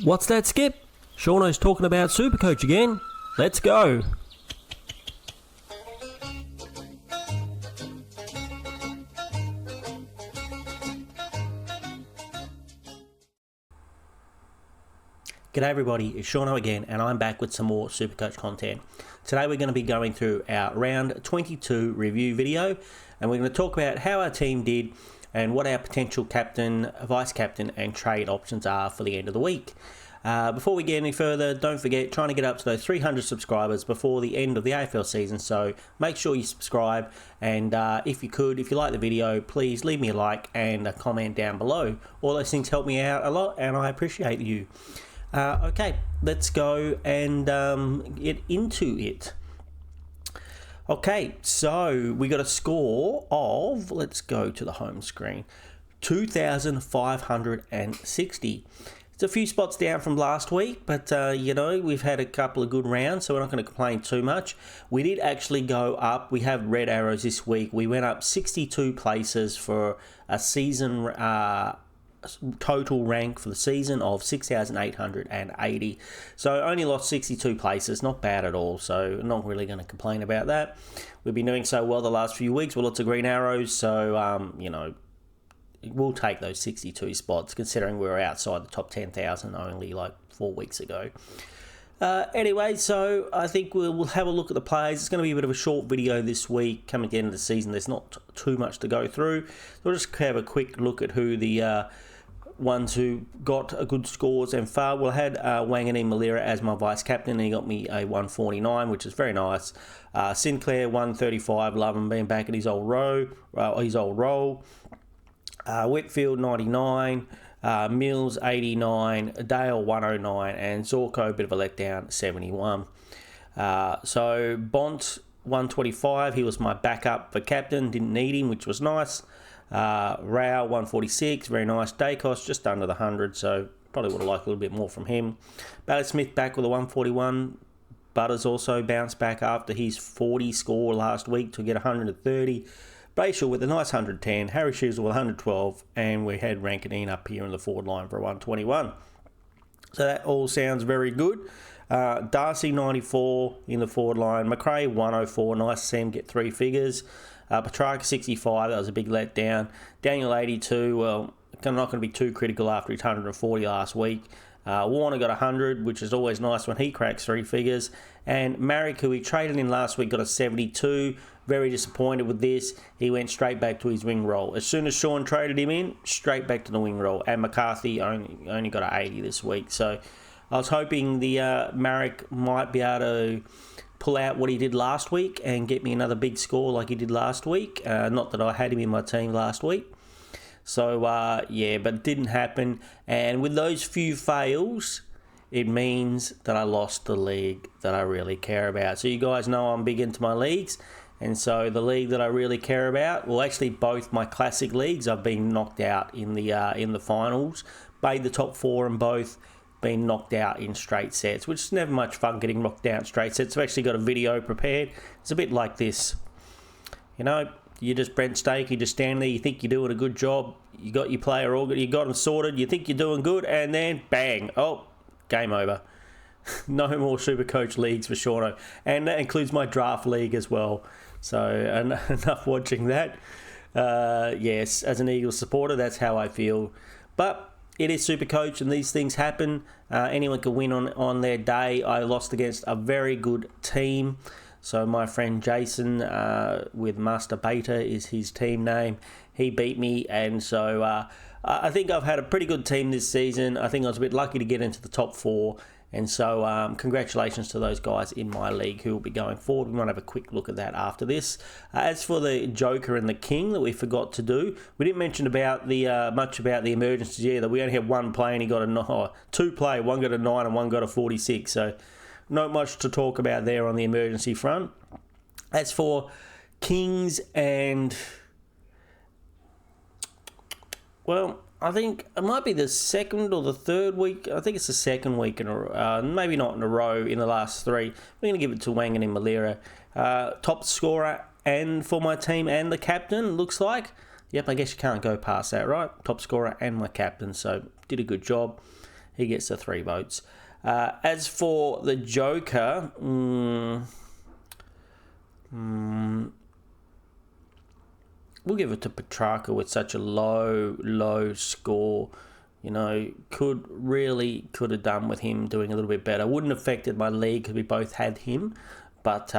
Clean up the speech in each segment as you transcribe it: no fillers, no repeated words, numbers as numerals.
What's that, Skip? Shauno's talking about Supercoach again. Let's go. G'day everybody, it's Shauno again, and I'm back with some more Supercoach content. Today we're going to be going through our round 22 review video, and we're going to talk about how our team did and what our potential captain, vice captain and trade options are for the end of the week. Before we get any further, don't forget, trying to get up to those 300 subscribers before the end of the AFL season, so make sure you subscribe, and if you like the video, please leave me a like and a comment down below. All those things help me out a lot, and I appreciate you. Okay, let's go and get into it. Okay, so we got a score of, let's go to the home screen, 2,560. It's a few spots down from last week, but we've had a couple of good rounds, so we're not going to complain too much. We did actually go up. We have red arrows this week. We went up 62 places for a season total rank for the season of 6,880. So only lost 62 places, not bad at all, so not really going to complain about that. We've been doing so well the last few weeks with lots of green arrows, so we'll take those 62 spots considering we were outside the top 10,000 only like 4 weeks ago. Anyway, so I think we'll have a look at the players. It's going to be a bit of a short video this week. Coming at the end of the season, there's not too much to go through. We'll just have a quick look at who the ones who got a good scores and far. Well, I had Wanganeen-Malira as my vice captain, and he got me a 149, which is very nice. Sinclair 135, love him being back at his old role. Whitfield 99, Mills 89, Dale 109, and Zorko, a bit of a letdown, 71. So Bont 125, he was my backup for captain, didn't need him, which was nice. Rao 146, very nice. Dacos just under the 100, so probably would have liked a little bit more from him. Ballard Smith back with a 141. Butters also bounced back after his 40 score last week to get 130. Brayshaw with a nice 110. Harry Shields with 112, and we had Rankinine up here in the forward line for a 121. So that all sounds very good. Darcy 94 in the forward line. McRae 104, nice to see him get three figures. Petrarca 65, that was a big letdown. Daniel 82, well, I'm not going to be too critical after his 140 last week. Warner got 100, which is always nice when he cracks three figures. And Marek, who we traded in last week, got a 72. Very disappointed with this. He went straight back to his wing role. As soon as Sean traded him in, straight back to the wing role. And McCarthy only got an 80 this week. So I was hoping the Marek might be able to pull out what he did last week and get me another big score like he did last week. Not that I had him in my team last week. So, but it didn't happen. And with those few fails, it means that I lost the league that I really care about. So you guys know I'm big into my leagues. And so the league that I really care about, well, actually both my classic leagues, I've been knocked out in the finals. Made the top four and both been knocked out in straight sets, which is never much fun getting knocked out in straight sets. I've actually got a video prepared. It's a bit like this. You just Brent Stake, you just stand there, you think you're doing a good job, you got your player all good, you got them sorted, you think you're doing good, and then bang, oh, game over. No more Supercoach leagues for Shauno, and that includes my draft league as well. So enough watching that. Yes, as an Eagles supporter, that's how I feel. But it is Supercoach, and these things happen. Anyone can win on their day. I lost against a very good team. So my friend Jason, with Master Beta is his team name, he beat me, and so I think I've had a pretty good team this season. I think I was a bit lucky to get into the top four, and so congratulations to those guys in my league who will be going forward. We might have a quick look at that after this. As for the Joker and the King that we forgot to do, we didn't mention about much about the emergencies either. We only had one play and he got two play, one got a 9 and one got a 46, so not much to talk about there on the emergency front. As for Kings and, well, I think it might be the second or the third week. I think it's the second week in a row, maybe not in a row in the last three. We're going to give it to Wanganeen-Malira. Top scorer and for my team and the captain, looks like. Yep, I guess you can't go past that, right? Top scorer and my captain, so did a good job. he gets the 3 votes. As for the Joker, we'll give it to Petrarca with such a low score. You know, could have done with him doing a little bit better. Wouldn't have affected my league because we both had him, but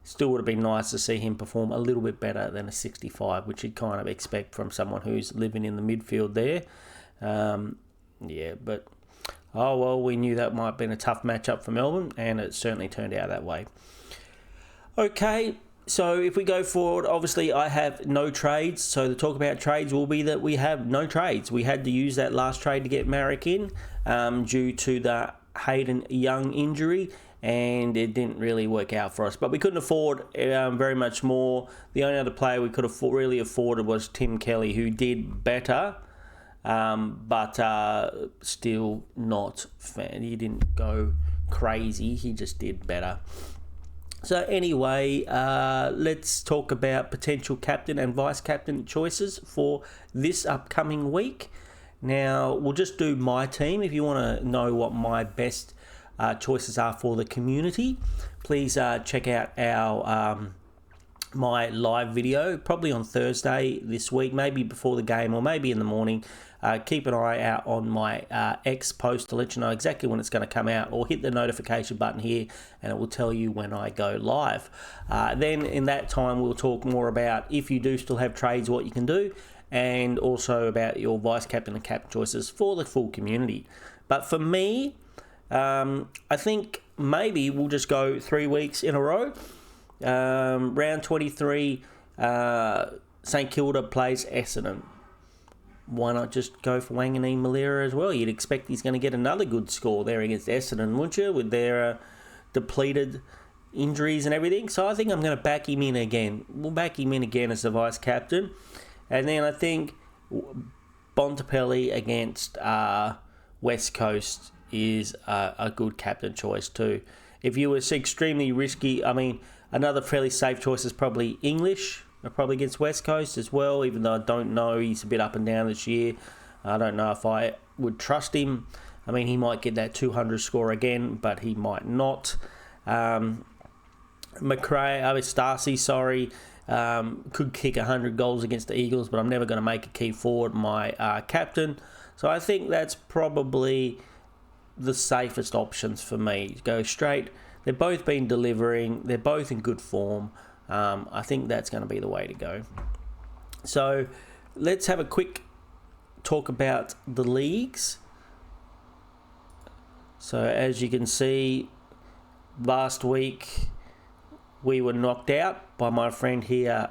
still would have been nice to see him perform a little bit better than a 65, which you'd kind of expect from someone who's living in the midfield there. Yeah, but oh well, we knew that might have been a tough matchup for Melbourne, and it certainly turned out that way. Okay. So if we go forward, obviously I have no trades. So the talk about trades will be that we have no trades. We had to use that last trade to get Marek in due to the Hayden Young injury, and it didn't really work out for us. But we couldn't afford very much more. The only other player we could have really afforded was Tim Kelly, who did better, but still not fan. He didn't go crazy. He just did better. So anyway, let's talk about potential captain and vice captain choices for this upcoming week. Now, we'll just do my team. If you want to know what my best choices are for the community, please check out our my live video, probably on Thursday this week, maybe before the game or maybe in the morning. Keep an eye out on my X post to let you know exactly when it's going to come out, or hit the notification button here and it will tell you when I go live. Then in that time we'll talk more about, if you do still have trades, what you can do, and also about your vice captain and captain choices for the full community. But for me, I think maybe we'll just go 3 weeks in a row. Round 23, St Kilda plays Essendon. Why not just go for Wanganeen Malira as well? You'd expect he's going to get another good score there against Essendon, wouldn't you, with their depleted injuries and everything? So I think I'm going to back him in again. We'll back him in again as the vice captain. And then I think Bontempelli against West Coast is a good captain choice too. If you were extremely risky, I mean, another fairly safe choice is probably English. Probably against West Coast as well, even though I don't know. He's a bit up and down this year. I don't know if I would trust him. I mean, he might get that 200 score again, but he might not. Stacey, could kick 100 goals against the Eagles, but I'm never going to make a key forward my captain. So I think that's probably the safest options for me. Go straight. They've both been delivering. They're both in good form. I think that's going to be the way to go. So let's have a quick talk about the leagues. So as you can see, last week we were knocked out by my friend here,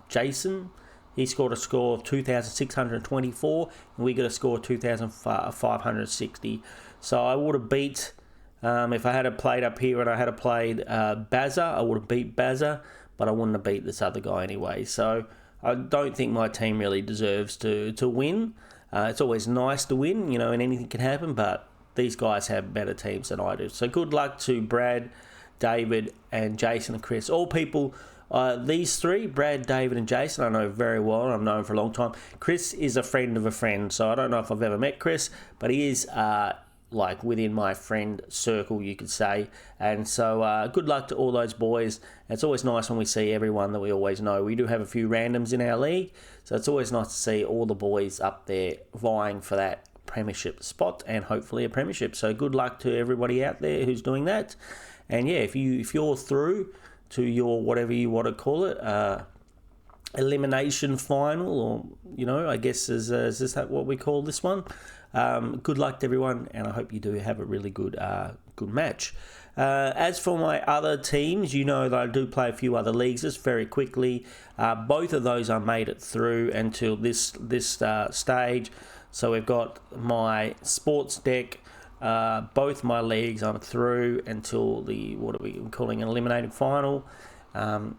Jason. He scored a score of 2,624 and we got a score of 2,560. So I would have beat... if I had played up here and I had played Bazza, I would have beat Bazza, but I wouldn't have beat this other guy anyway. So I don't think my team really deserves to win. It's always nice to win, you know, and anything can happen, but these guys have better teams than I do. So good luck to Brad, David, and Jason and Chris. All people, these three, Brad, David, and Jason, I know very well. I've known for a long time. Chris is a friend of a friend, so I don't know if I've ever met Chris, but he is... like within my friend circle, you could say. And so good luck to all those boys. It's always nice when we see everyone that we always know. We do have a few randoms in our league, so it's always nice to see all the boys up there vying for that premiership spot and hopefully a premiership. So good luck to everybody out there who's doing that. And yeah, if you're through to your whatever you want to call it, elimination final, or you know, I guess is this what we call this one? Good luck to everyone, and I hope you do have a really good match. As for my other teams, you know that I do play a few other leagues. Just very quickly, both of those I made it through until this stage. So we've got my sports deck. Both my leagues I'm through until the, what are we calling, an eliminated final, and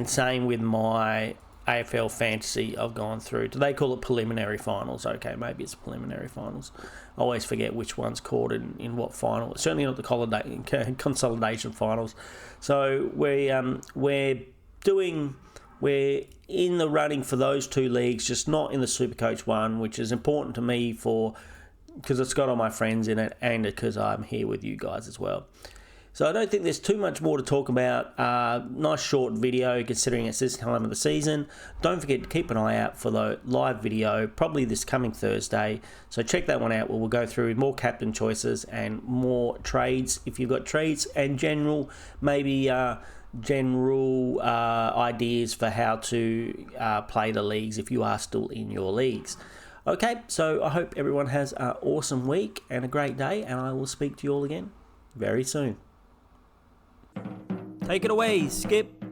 same with my AFL Fantasy. I've gone through. Do they call it preliminary finals? Okay, maybe it's preliminary finals. I always forget which one's called in what final. It's certainly not the consolidation finals. So we're doing we're in the running for those 2 leagues, just not in the Supercoach one, which is important to me because it's got all my friends in it and because I'm here with you guys as well. So I don't think there's too much more to talk about. Nice short video considering it's this time of the season. Don't forget to keep an eye out for the live video, probably this coming Thursday. So check that one out where we'll go through more captain choices and more trades. If you've got trades and general ideas for how to play the leagues if you are still in your leagues. Okay, so I hope everyone has an awesome week and a great day, and I will speak to you all again very soon. Take it away, Skip.